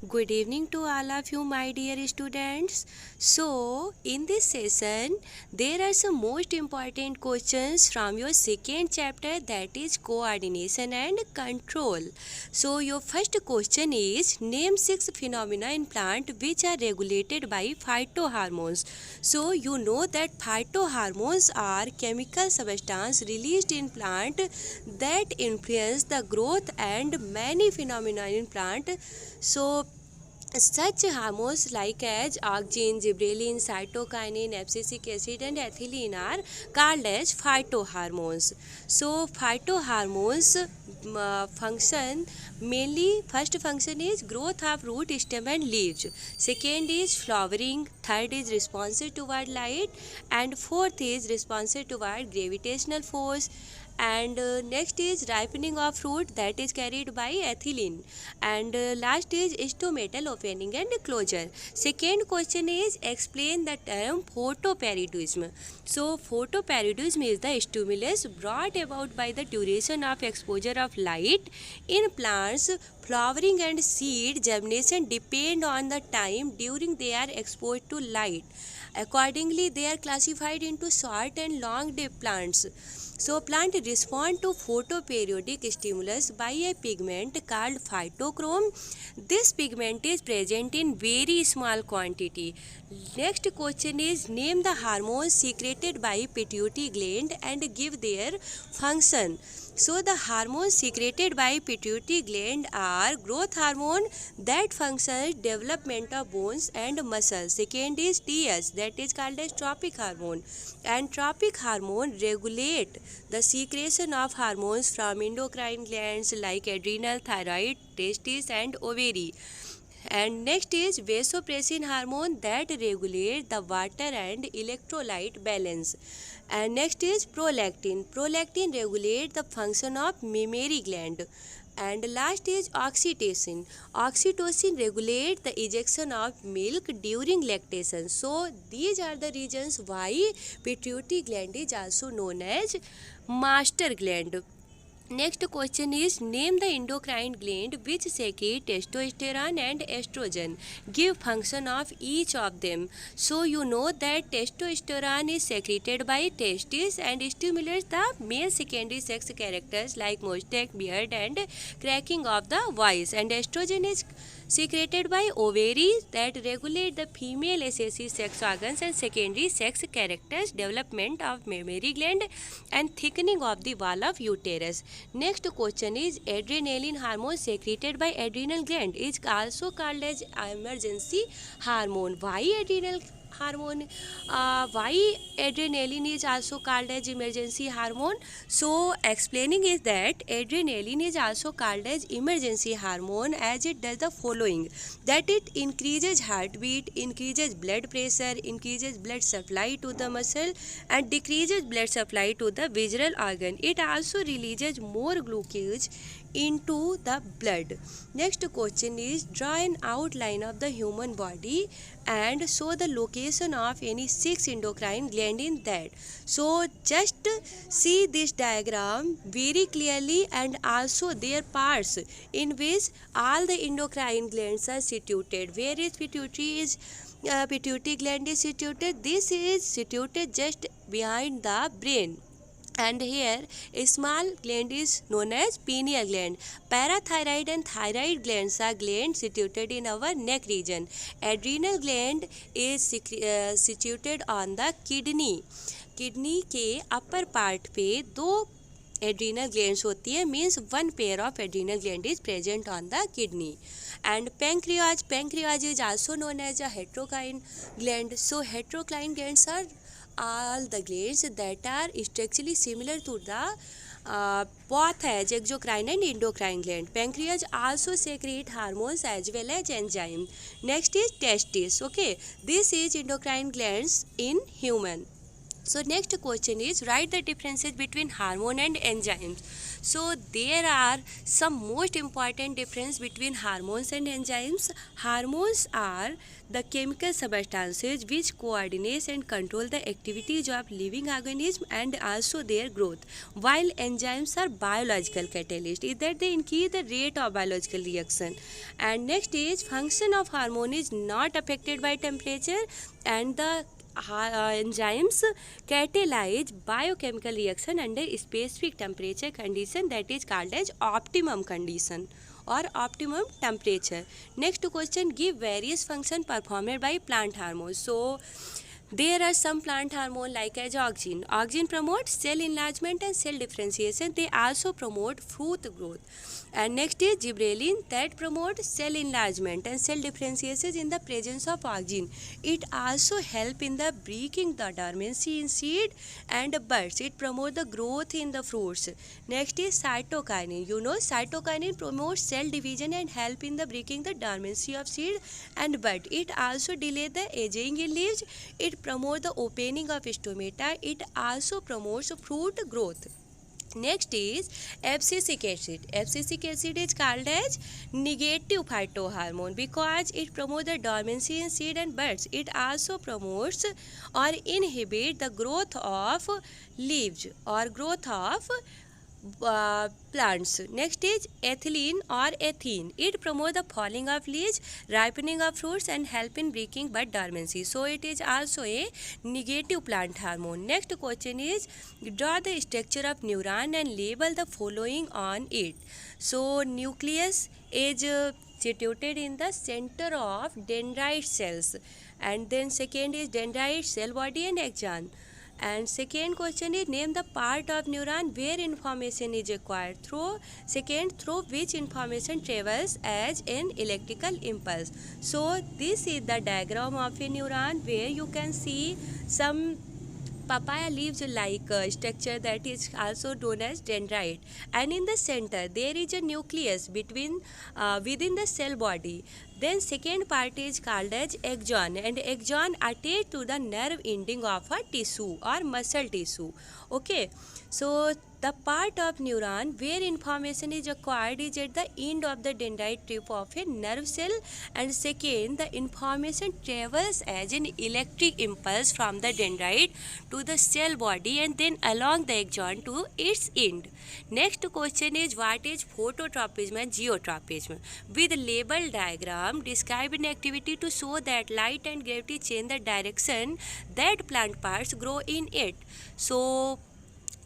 Good evening to all of you, my dear students. So, in this session, there are some most important questions from your second chapter, that is coordination and control. So, your first question is name six phenomena in plant which are regulated by phytohormones. So, you know that phytohormones are chemical substances released in plant that influence the growth and many phenomena in plant. So, such hormones like as auxin, gibberellin, cytokinin, abscisic acid and ethylene are called as phytohormones. So phytohormones function mainly, first function is growth of root, stem and leaves. Second is flowering. Third is responsive toward light, and fourth is responsive toward gravitational force. And next is ripening of fruit, that is carried by ethylene. And last is stomatal opening and closure. Second question is explain the term photoperiodism. So photoperiodism is the stimulus brought about by the duration of exposure of light in plants. Flowering and seed germination depend on the time during they are exposed to light. Accordingly, they are classified into short and long day plants. So plant respond to photoperiodic stimulus by a pigment called phytochrome. This pigment is present in very small quantity. Next question is name the hormones secreted by pituitary gland and give their function. So the hormones secreted by pituitary gland are growth hormone that functions development of bones and muscles. Second is TS, that is called as trophic hormone, and trophic hormone regulate the secretion of hormones from endocrine glands like adrenal, thyroid, testes and ovary. And next is vasopressin hormone that regulate the water and electrolyte balance. And next is prolactin. Prolactin regulate the function of mammary gland. And last is oxytocin. Oxytocin regulate the ejection of milk during lactation. So these are the reasons why pituitary gland is also known as master gland. Next question is name the endocrine gland which secrete testosterone and estrogen. Give function of each of them. So you know that testosterone is secreted by testes and stimulates the male secondary sex characters like mustache, beard and cracking of the voice. And estrogen is secreted by ovaries that regulate the female SSC sex organs and secondary sex characters, development of mammary gland and thickening of the wall of uterus. Next question is adrenaline hormone secreted by adrenal gland is also called as emergency hormone. Why adrenal hormone? Why adrenaline is also called as emergency hormone? So explaining is that adrenaline is also called as emergency hormone as it does the following: that it increases heartbeat, increases blood pressure, increases blood supply to the muscle and decreases blood supply to the visceral organ. It also releases more glucose into the blood. Next question is draw an outline of the human body and show the location of any six endocrine gland in that. So just see this diagram very clearly and also their parts in which all the endocrine glands are situated. Where is pituitary gland is situated? This is situated just behind the brain. And here a small gland is known as pineal gland. Parathyroid and thyroid glands are glands situated in our neck region. Adrenal gland is situated on the kidney. Kidney के upper part पे दो adrenal glands होती है, means one pair of adrenal gland is present on the kidney. And pancreas is also known as a heterocrine gland. So heterocrine glands are all the glands that are structurally similar to the both as exocrine and endocrine gland. Pancreas also secrete hormones as well as enzyme. Next is testes. Okay, this is endocrine glands in human. So next question is, write the differences between hormone and enzymes. So there are some most important difference between hormones and enzymes. Hormones are the chemical substances which coordinate and control the activities of living organism and also their growth, while enzymes are biological catalysts, is that they increase the rate of biological reaction. And next is, function of hormone is not affected by temperature, and the enzymes catalyze biochemical reaction under specific temperature condition, that is called as optimum condition or optimum temperature. Next question, give various function performed by plant hormones. So there are some plant hormone like as auxin. Auxin promotes cell enlargement and cell differentiation. They also promote fruit growth. And next is gibberellin, that promotes cell enlargement and cell differentiation in the presence of auxin. It also help in the breaking the dormancy in seed and buds. It promotes the growth in the fruits. Next is cytokinin. You know, cytokinin promotes cell division and help in the breaking the dormancy of seed and bud. It also delay the aging in leaves. It promotes the opening of stomata. It also promotes fruit growth. Next is abscisic acid. Abscisic acid is called as negative phytohormone because it promotes the dormancy in seed and buds. It also promotes or inhibits the growth of leaves or growth of plants. Next is ethylene or ethene. It promotes the falling of leaves, ripening of fruits and help in breaking bud dormancy. So it is also a negative plant hormone. Next question is, draw the structure of neuron and label the following on it. So nucleus is situated in the center of dendrite cells, and then second is dendrite, cell body and axon. And second question is, name the part of neuron where information is acquired through which information travels as an electrical impulse. So this is the diagram of a neuron where you can see some papaya leaves like structure that is also known as dendrite, and in the center there is a nucleus within the cell body. Then second part is called as axon, and axon attached to the nerve ending of a tissue or muscle tissue. Okay, so the part of neuron where information is acquired is at the end of the dendrite tip of a nerve cell, and second, the information travels as an electric impulse from the dendrite to the cell body and then along the axon to its end. Next question is, what is phototropism and geotropism? With label diagram, describe an activity to show that light and gravity change the direction that plant parts grow in it. So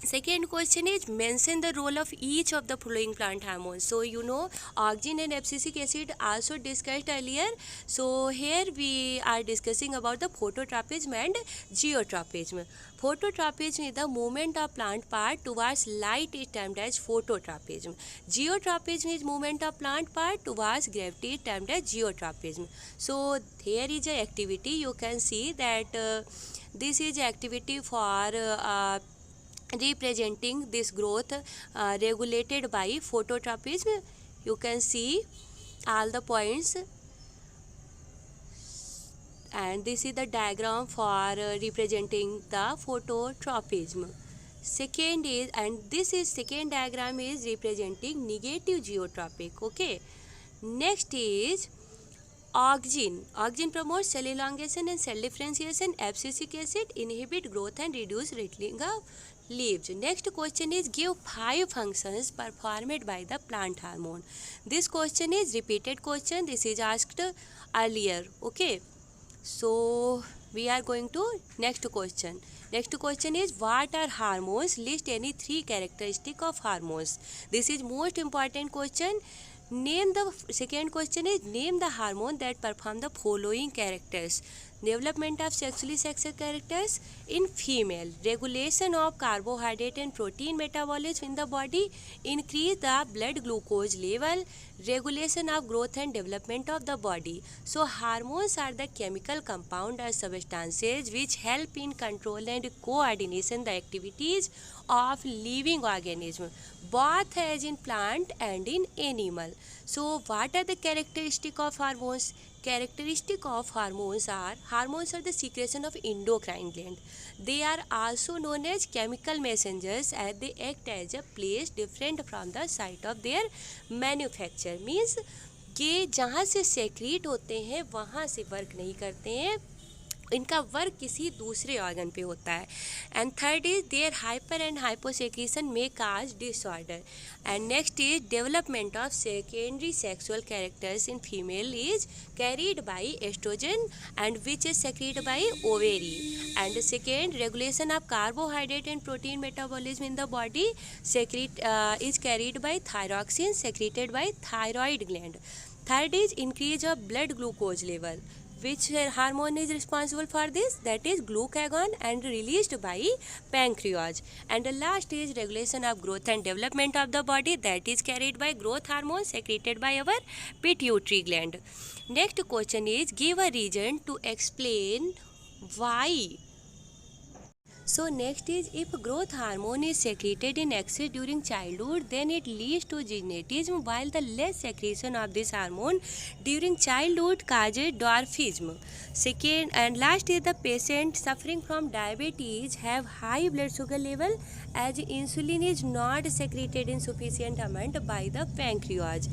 second question is, mention the role of each of the following plant hormones. So you know, auxin and abscisic acid also discussed earlier. So here we are discussing about the phototropism and geotropism. Phototropism is the movement of plant part towards light is termed as phototropism. Geotropism is movement of plant part towards gravity is termed as geotropism. So here is an activity. You can see that this is activity for representing this growth regulated by phototropism. You can see all the points, and this is the diagram for representing the phototropism. Second is, and this is second diagram is representing negative geotropic. Okay, next is auxin. Auxin promotes cell elongation and cell differentiation. Abscisic acid inhibit growth and reduce riddling of leaves. Next question is, give 5 functions performed by the plant hormone. This question is repeated question. This is asked earlier. Okay, so we are going to next question. Next question is, what are hormones? List any 3 characteristics of hormones. This is most important question. Name the second question is, name the hormone that perform the following characters: development of sexually sexual characters in female, regulation of carbohydrate and protein metabolism in the body, increase the blood glucose level, regulation of growth and development of the body. So hormones are the chemical compound or substances which help in control and coordination the activities of living organism, both as in plant and in animal. So what are the characteristics of hormones? Characteristic of hormones are hormones are the secretion of endocrine gland. They are also known as chemical messengers as they act as a place different from the site of their manufacture. Means कि जहाँ से secrete होते हैं वहाँ से work नहीं करते हैं, इनका वर्क किसी दूसरे ऑर्गन पे होता है. And third is there hyper and hyposecretion में cause disorder. And next is development of secondary sexual characters in female is carried by estrogen and which is secreted by ovary. And second regulation of carbohydrate and protein metabolism in the body secrete is carried by thyroxine secreted by thyroid gland. Third is increase of blood glucose level. Which hormone is responsible for this? That is glucagon and released by pancreas. And the last is regulation of growth and development of the body, that is carried by growth hormone secreted by our pituitary gland. Next question is give a reason to explain why. So next is if growth hormone is secreted in excess during childhood, then it leads to ginetism, while the less secretion of this hormone during childhood causes dwarfism. Second and last is the patient suffering from diabetes have high blood sugar level as insulin is not secreted in sufficient amount by the pancreas,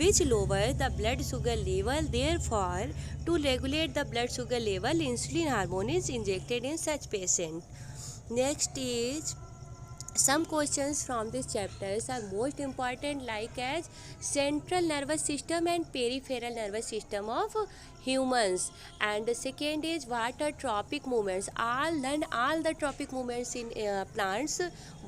which lowers the blood sugar level. Therefore, to regulate the blood sugar level, insulin hormone is injected in such patient. Next is some questions from these chapters are most important, like as central nervous system and peripheral nervous system of humans. And the second is what are tropic movements. Learn all the tropic movements in plants.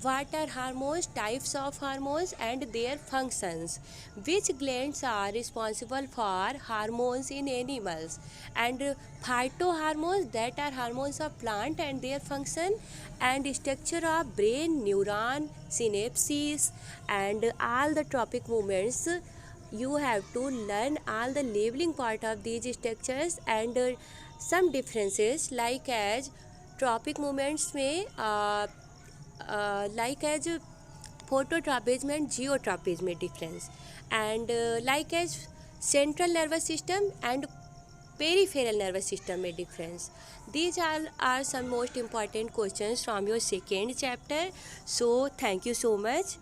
What are hormones, types of hormones and their functions. Which glands are responsible for hormones in animals. And phytohormones, that are hormones of plant and their function. And structure of brain, neuron, synapses and all the tropic movements. You have to learn all the labeling part of these structures and some differences, like as tropic movements में like as phototropism and geotropism difference, and like as central nervous system and peripheral nervous system में difference. These are some most important questions from your second chapter. So thank you so much.